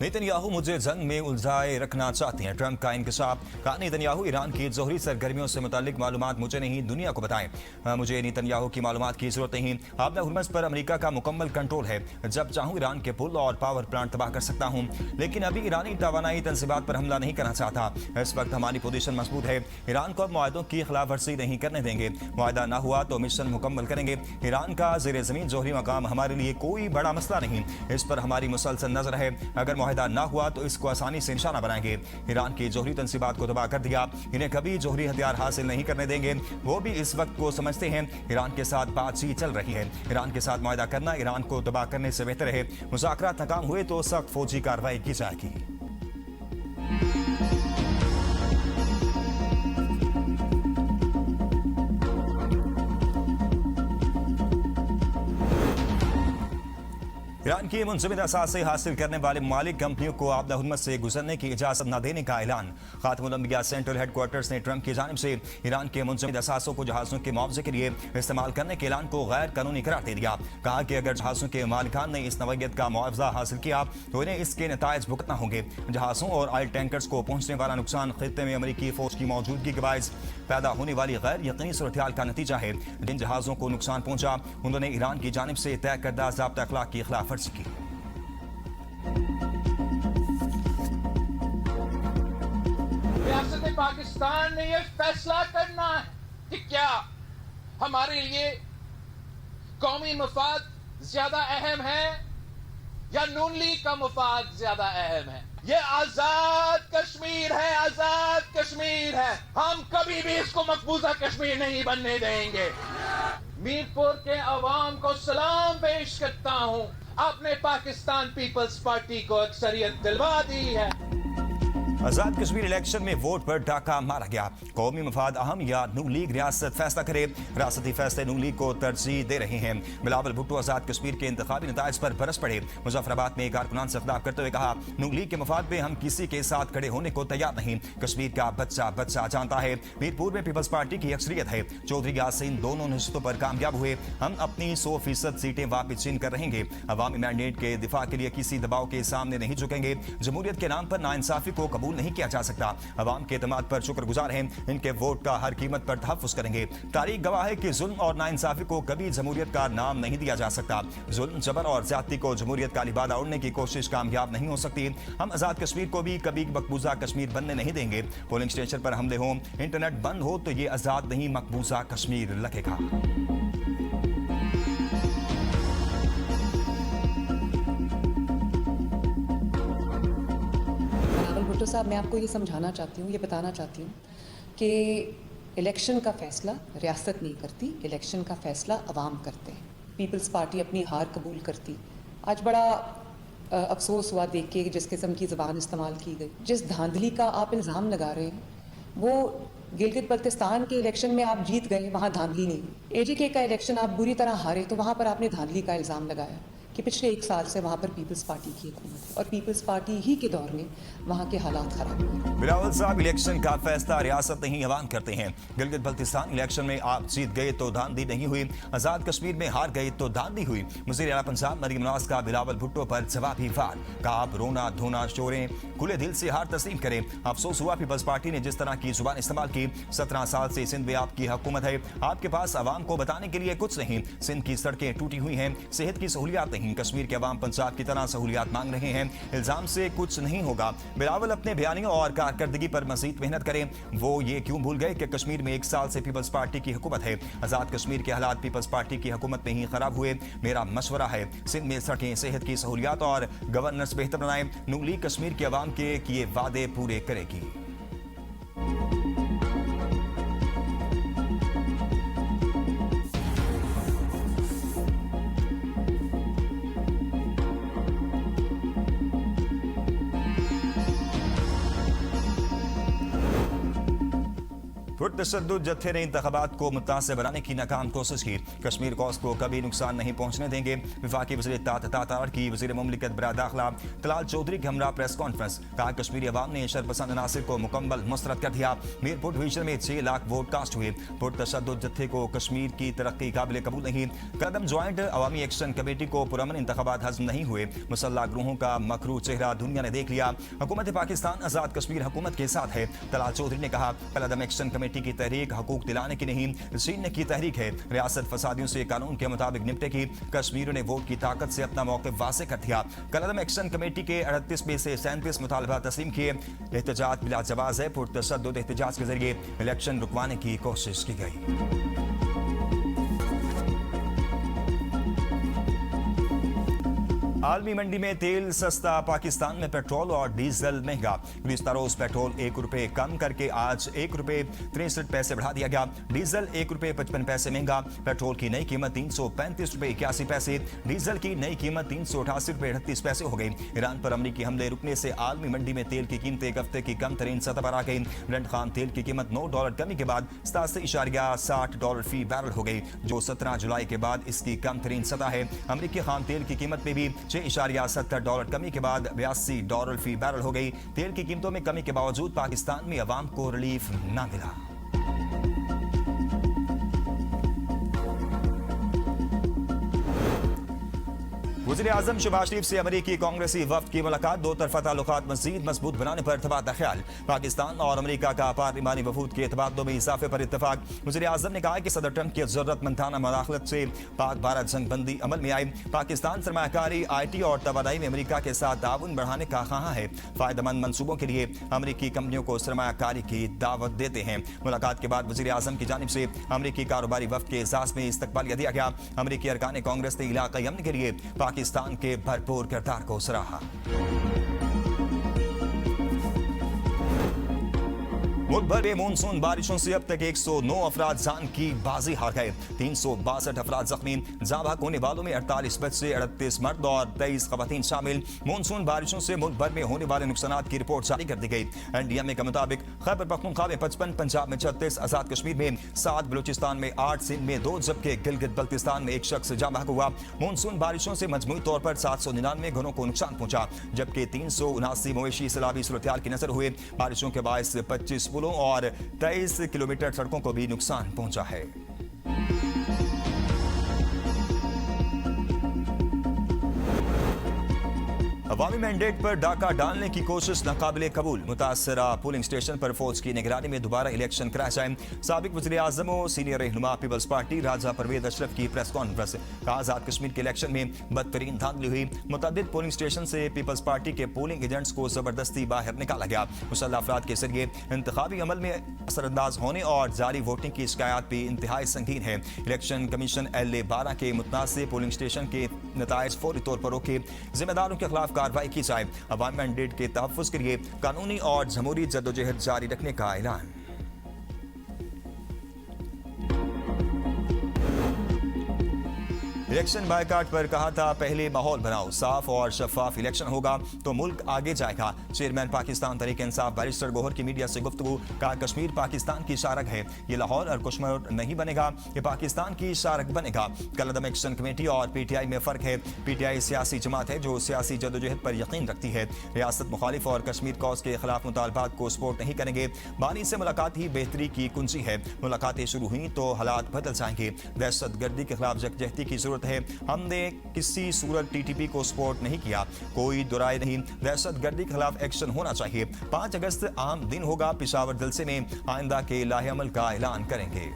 Netanyahu मुझे जंग में उलझाए रखना चाहते हैं। ट्रंप का इंकशाफ। कहा नेतन्याहू ईरान की जोहरी सरगर्मियों से मुतालिक मालूमात मुझे नहीं दुनिया को बताएं। मुझे नेतन्याहू की मालूमात की जरूरत नहीं। आबदा हुर्मुज़ पर अमेरिका का मुकम्मल कंट्रोल है। जब चाहूं ईरान के पुल और पावर प्लांट तबाह कर सकता हूं, लेकिन अभी ईरानी तवानाई तंजीबात पर हमला नहीं करना चाहता। इस वक्त हमारी पोजीशन मजबूत है। ईरान को अब मुआहदों की खिलाफ वर्जी नहीं करने देंगे। मुआहदा ना हुआ तो मिशन मुकम्मल करेंगे। ईरान का ज़ेरे ज़मीन जोहरी मकाम हमारे लिए कोई बड़ा मसला नहीं। इस पर हमारी मुसलसल नजर है। अगर मुआहदा ना हुआ तो इसको आसानी से निशाना बनाएंगे। ईरान की जोहरी तंसीबात को तबाह कर दिया। इन्हें कभी जोहरी हथियार हासिल नहीं करने देंगे। वो भी इस वक्त को समझते हैं। ईरान के साथ बातचीत चल रही है। ईरान के साथ मुआहदा करना ईरान को तबाह करने से बेहतर है। मुज़ाकरात नाकाम हुए तो सख्त फौजी कार्रवाई की जाएगी। ईरान की मुंजमद असासे हासिल करने वाले मालिक कंपनियों को आबदा हुर्मुज़ से गुजरने की इजाजत न देने का ऐलान। खातमुल अंबिया सेंट्रल हेडक्वार्टर्स ने ट्रंप की जानिब से ईरान के मुंजमद असासों को जहाज़ों के मुआवजे के लिए इस्तेमाल करने के ऐलान को गैर कानूनी करार दे दिया। कहा कि अगर जहाज़ों के मालिकान ने इस नवैयत का मुआवजा हासिल किया तो इन्हें इसके नताइज भुगतना होंगे। जहाज़ों और ऑयल टैंकर्स को पहुंचने वाला नुकसान खित्ते में अमरीकी फौज की मौजूदगी के बायस पैदा होने वाली गैर यकीनी सूरत हाल का नतीजा है। जिन जहाज़ों को नुकसान पहुंचा उन्होंने ईरान की जानिब से तय करदा ज़ाब्ता अखलाक की खिलाफ वर्जी की। रियासत पाकिस्तान ने यह फैसला करना है कि क्या हमारे लिए कौमी मफाद ज्यादा अहम है या नून लीग का मफाद ज्यादा अहम है। यह आजाद कश्मीर है, आजाद कश्मीर है। हम कभी भी इसको मकबूजा कश्मीर नहीं बनने देंगे। मीरपुर के अवाम को सलाम पेश करता हूं। आपने पाकिस्तान पीपल्स पार्टी को अक्सरियत दिलवा दी है। आजाद कश्मीर इलेक्शन में वोट पर डाका मारा गया। कौमी मफाद अहम या नून लीग रियासत फैसला करे। रियासती फैसले नून लीग को तरजीह दे रहे हैं। बिलावल भुट्टो आजाद कश्मीर के इंतखाबी नताइज पर बरस पड़े। मुजफ्फराबाद में कारकुनान से खिताब करते हुए कहा, नून लीग के मफाद में हम किसी के साथ खड़े होने को तैयार नहीं। कश्मीर का बच्चा बच्चा जानता है। मीरपुर में पीपल्स पार्टी की अक्सरियत है। चौधरी यासीन दोनों नशस्तों पर कामयाब हुए। हम अपनी 100% सीटें वापस छीन कर रहेंगे। अवामी मैंडेट के दिफा के लिए किसी दबाव के सामने नहीं झुकेंगे। जमहूरियत के नाम पर नाइंसाफी को कबूल नहीं किया जा सकता। अवाम के एतमाद पर शुक्रगुजार हैं। इनके वोट का हर कीमत पर तहफ्फुज करेंगे। तारीख गवाह है कि जुल्म और नाइंसाफी को कभी जमहूरियत का नाम नहीं दिया जा सकता। जुल्म, जबर और ज्यादती को जमहूरियत का लिबादा उड़ने की कोशिश कामयाब नहीं हो सकती। हम आजाद कश्मीर को भी कभी मकबूजा कश्मीर बनने नहीं देंगे। पोलिंग स्टेशन पर हमले हो, इंटरनेट बंद हो तो ये आजाद नहीं मकबूजा कश्मीर लगेगा। भुट्टो साहब, मैं आपको ये समझाना चाहती हूँ, ये बताना चाहती हूँ कि इलेक्शन का फैसला रियासत नहीं करती, इलेक्शन का फैसला अवाम करते हैं। पीपल्स पार्टी अपनी हार कबूल करती। आज बड़ा अफसोस हुआ देख के जिस किस्म की ज़बान इस्तेमाल की गई, जिस धांधली का आप इल्ज़ाम लगा रहे हैं, वो गिलगित बल्तिस्तान के इलेक्शन में आप जीत गए, वहाँ धांधली नहीं। एजीके का इलेक्शन आप बुरी तरह हारे तो वहाँ पर आपने धांधली का इल्ज़ाम लगाया कि पिछले 1 साल से वहाँ पर पीपल्स पार्टी की हुकूमत है और पीपल्स पार्टी ही के दौर में वहाँ के हालात खराब हुए। बिलावल साहब, इलेक्शन का फैसला रियासत नहीं अवाम करते हैं। गिलगित बल्तिस्तान इलेक्शन में आप जीत गए तो धांधली नहीं हुई। आजाद कश्मीर में हार गए तो धांधली हुई। वज़ीर आला पंजाब मरीम नवाज का बिलावल भुट्टो पर जवाबी वार। कहा, आप रोना धोना शोरें, खुले दिल से हार तस्लीम करें। अफसोस हुआ पीपल्स पार्टी ने जिस तरह की जुबान इस्तेमाल की। 17 साल से सिंध में आपकी हुकूमत है। आपके पास अवाम को बताने के लिए कुछ नहीं। सिंध की सड़कें टूटी हुई हैं, सेहत की सहूलियात नहीं। कश्मीर के अवाम पंजाब की तरह सहूलियात मांग रहे हैं। इल्जाम से कुछ नहीं होगा। बिलावल अपने बयानियों और कारकर्दगी पर मजीद मेहनत करें। वो ये क्यों भूल गए कि कश्मीर में 1 साल से पीपल्स पार्टी की हुकूमत है। आजाद कश्मीर के हालात पीपल्स पार्टी की हुकूमत में ही खराब हुए। मेरा मशवरा है, सिंध में सड़कें, सेहत की सहूलियात और गवर्नेंस बेहतर बनाएं। नून लीग कश्मीर के अवाम के किए वादे पूरे करेगी। पुरतशद्दुद जत्थे ने इंतखाबात को मुतासिर बनाने की नाकाम कोशिश की। कश्मीर कौस को कभी नुकसान नहीं पहुंचने देंगे। वफाकी वज़ीर तातार की वज़ीर मुमलिकत बरा दाखिला तलाल चौधरी के हमरा प्रेस कॉन्फ्रेंस। कहा कश्मीरी अवाम ने शरपसंद अनासिर को मुकम्मल मुस्तरद कर दिया। मीरपुर डिवीजन में 6 लाख वोट कास्ट हुए। पुरतशद्दुद जत्थे को कश्मीर की तरक्की काबिल कबूल नहीं। कदम ज्वाइंट अवामी एक्शन कमेटी को पुरअमन इंतखाबात हज़म नहीं हुए। मुसल्लह ग्रोहों का मकरू चेहरा दुनिया ने देख लिया। हुकूमत पाकिस्तान आज़ाद कश्मीर हुकूमत के साथ है। तलाल चौधरी ने कहा कदम एक्शन कमेटी की तहरीक हकूक दिलाने की नहीं, छीनने की तहरीक है। रियासत फसादियों से कानून के मुताबिक निपटेगी। कश्मीरियों ने वोट की ताकत से अपना मौक़िफ़ वाज़ेह कर दिया। कदम एक्शन कमेटी के 38 में से 37 मुतालबा तस्लीम किए। एहतजाज बिला जवाज़ है। पुरतशद्दुद एहतजाज के जरिए इलेक्शन रुकवाने की कोशिश की गई। आलमी मंडी में तेल सस्ता, पाकिस्तान में पेट्रोल और डीजल महंगा। गुज़िश्ता रोज पेट्रोल 1 रुपये कम करके आज 1 रुपये 63 पैसे बढ़ा दिया गया। डीजल 1 रुपये 55 पैसे महंगा। पेट्रोल की नई कीमत 335 रुपये 81 पैसे, डीजल की नई कीमत 388 रुपये 38 पैसे हो गई। ईरान पर अमरीकी हमले रुकने से आलमी मंडी में तेल की कीमत एक हफ्ते की कम तरीन सतह पर आ गई। ब्रेंट खाम तेल की कीमत $9 कमी के बाद $87.60 फी बैरल हो गई, जो 17 जुलाई के बाद इसकी कम तरीन सतह है। अमरीकी खाम तेल की कीमत में भी $6.70 कमी के बाद $82 फी बैरल हो गई। तेल की कीमतों में कमी के बावजूद पाकिस्तान में अवाम को रिलीफ न मिला। वज़ीर आज़म शहबाज शरीफ से अमरीकी कांग्रेसी वफ्द की मुलाकात। दो तरफा ताल्लुकात मज़ीद मजबूत बनाने पर तबादला ख्याल। पाकिस्तान और अमरीका का पार्लिमानी वफूद के तबादलों में इजाफे पर इत्तफाक। वज़ीर आज़म ने कहा कि सदर ट्रंप की ज़रूरतमंदाना मुदाखलत से पाक भारत जंग बंदी अमल में आई। पाकिस्तान सरमायाकारी, IT और तवानाई में अमरीका के साथ ताउन बढ़ाने का ख्वाह है। फायदेमंद मनसूबों के लिए अमरीकी कंपनियों को सरमायाकारी की दावत देते हैं। मुलाकात के बाद वज़ीर आज़म की जानिब से अमरीकी कारोबारी वफ्द के एजाज़ में इस्तकबालिया दिया गया। अमरीकी अरकान कांग्रेस ने इलाक़ाई अमन के लिए पाकिस्तान के भरपूर किरदार को सराहा। मुल्क भर में मानसून बारिशों से अब तक 109 अफराद जान की बाजी हार गए। 362 अफराद जख्मी। जाँ होने वालों में 48 बच्चे, 38 मर्द और 23 खवातीन शामिल। मानसून बारिशों से मुल्क भर में होने वाले नुकसानात की रिपोर्ट जारी कर दी गई। NDMA के मुताबिक खैबर पख्तूनख्वा में 55, पंजाब में 36, आजाद कश्मीर में 7, बलूचिस्तान में 8, सिंध में 2 जबकि गिलगित बल्तिस्तान में 1 शख्स जाँ बहक हुआ। मानसून बारिशों से मजमूई तौर पर 799 घरों को नुकसान पहुंचा, जबकि 379 मवेशी सैलाबी सूरत की नजर हुए। बारिशों के बायस 25 पुलों और 23 किलोमीटर सड़कों को भी नुकसान पहुंचा है। अवामी मैंडेट पर डाका डालने की कोशिश नाकाबिले कबूल। मुतासरा पोलिंग स्टेशन पर फौज की निगरानी में दोबारा इलेक्शन कराया जाए। साबिक वज़ीर आज़म और सीनियर रहनुमा पीपल्स पार्टी राजा परवेज अशरफ की प्रेस कॉन्फ्रेंस। आज़ाद कश्मीर के इलेक्शन में बदतरीन धांधली हुई। मुतअद्दिद पोलिंग स्टेशन से पीपल्स पार्टी के पोलिंग एजेंट्स को जबरदस्ती बाहर निकाला गया। मुसल्लह अफराद के जरिए इंतखाबी अमल में असरअंदाज होने और जारी वोटिंग की शिकायत भी इंतहाई संगीन है। इलेक्शन कमीशन LA-12 के मुतनाज़ पोलिंग स्टेशन के नताइज फौरी तौर पर रोके। जिम्मेदारों के खिलाफ कार्रवाई की जाए। अवामी मैंडेट के तहफ़्फ़ुज़ के लिए कानूनी और जमहूरी जद्दोजहद जारी रखने का ऐलान। इलेक्शन बायकाट पर कहा था पहले माहौल बनाओ, साफ और शफाफ इलेक्शन होगा तो मुल्क आगे जाएगा। चेयरमैन पाकिस्तान तहरीक इंसाफ बैरिस्टर गौहर की मीडिया से गुफ्तगू। कहा कश्मीर पाकिस्तान की शारक है, ये लाहौर और कश्मीर नहीं बनेगा, ये पाकिस्तान की शारक बनेगा। कलदम एक्शन कमेटी और PTI में फर्क है। PTI सियासी जमात है जो सियासी जदोजहद पर यकीन रखती है। रियासत मुखालिफ और कश्मीर कौस के खिलाफ मुतालबात को सपोर्ट नहीं करेंगे। बानी से मुलाकात ही बेहतरी की कुंजी है। मुलाकातें शुरू हुई तो हालात बदल जाएंगे। दहशत गर्दी के खिलाफ यकजहती की जरूरत है। हमने किसी सूरत TTP को सपोर्ट नहीं किया, कोई दुराए नहीं। दहशत गर्दी के खिलाफ एक्शन होना चाहिए। 5 अगस्त आम दिन होगा। पेशावर जलसे में आइंदा के लाहे अमल का ऐलान करेंगे।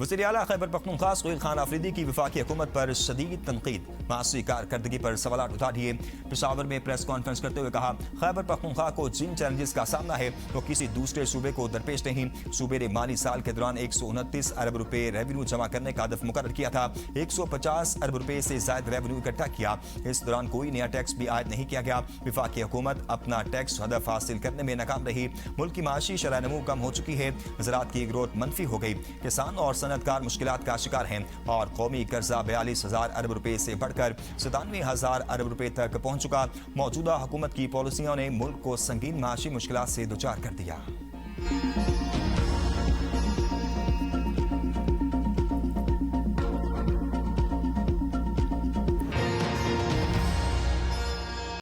वज़ीर आला खैबर पख्तूनख्वा सुहेल खान आफरीदी की वफाकी हुकूमत पर शदीद तनकीद। मासी कारकर्दगी पर सवाल उठा दिए। पेशावर में प्रेस कॉन्फ्रेंस करते हुए कहा खैबर पख्तूनख्वा को जिन चैलेंजेस का सामना है वो किसी दूसरे सूबे को दरपेश नहीं। सूबे ने माली साल के दौरान 129 अरब रुपए रेवेन्यू जमा करने का हदफ मुकर्रर किया था। 150 अरब रुपए से ज्यादा रेवेन्यू इकट्ठा किया। इस दौरान कोई नया टैक्स भी आयद नहीं किया गया। वफाकी हुकूमत अपना टैक्स हदफ हासिल करने में नाकाम रही। मुल्क की माशी शरह नमू कम हो चुकी है। ज़राअत की ग्रोथ मनफी हो गई। किसान और जमानतकार मुश्किलात का शिकार हैं और कौमी कर्जा 42,000 अरब रुपए से बढ़कर 97,000 अरब रुपए तक पहुंच चुका। मौजूदा हुकूमत की पॉलिसियों ने मुल्क को संगीन माशी मुश्किलात से दुचार कर दिया।